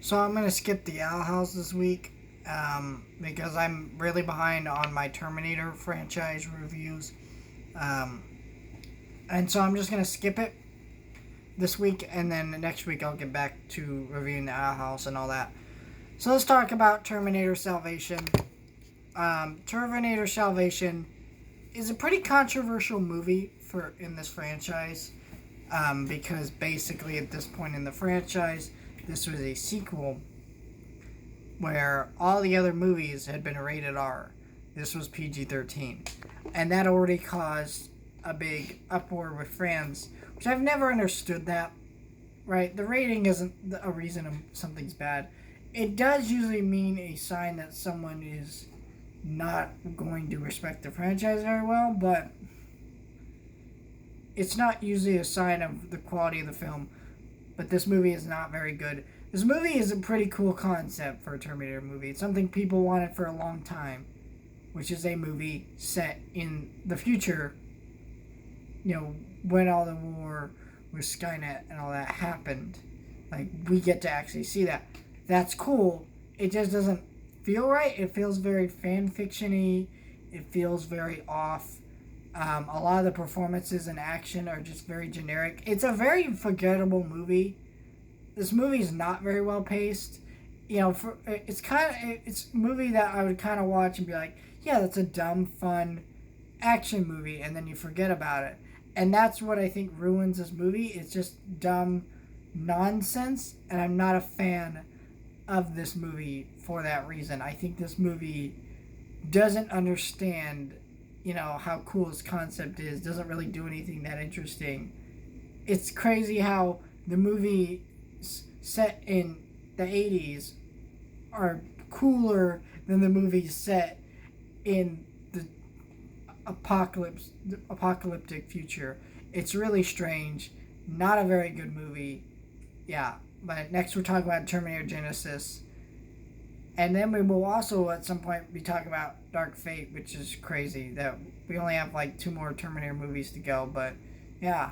So I'm gonna skip the Owl House this week because I'm really behind on my Terminator franchise reviews, um, and so I'm just gonna skip it this week, and then next week I'll get back to reviewing the Owl House and all that. So let's talk about Terminator Salvation. Terminator Salvation is a pretty controversial movie for in this franchise because basically at this point in the franchise, this was a sequel where all the other movies had been rated R. This was PG-13. And that already caused a big uproar with fans, which I've never understood that, right? The rating isn't a reason something's bad. It does usually mean a sign that someone is not going to respect the franchise very well, but it's not usually a sign of the quality of the film. But this movie is not very good. This movie is a pretty cool concept for a Terminator movie. It's something people wanted for a long time, which is a movie set in the future, when all the war with Skynet and all that happened. Like, we get to actually see that. That's cool. It just doesn't feel right. It feels very fan fiction-y. It feels very off. A lot of the performances and action are just very generic. It's a very forgettable movie. This movie is not very well paced. It's a movie that I would kind of watch and be like, yeah, that's a dumb, fun action movie, and then you forget about it. And that's what I think ruins this movie. It's just dumb nonsense, and I'm not a fan of this movie for that reason. I think this movie doesn't understand how cool this concept is, doesn't really do anything that interesting. It's crazy how the movie set in the 80s are cooler than the movies set in the apocalyptic future. It's really strange. Not a very good movie. Yeah, but next we're talking about Terminator Genesis. And then we will also at some point be talking about Dark Fate, which is crazy that we only have like 2 more Terminator movies to go. But yeah,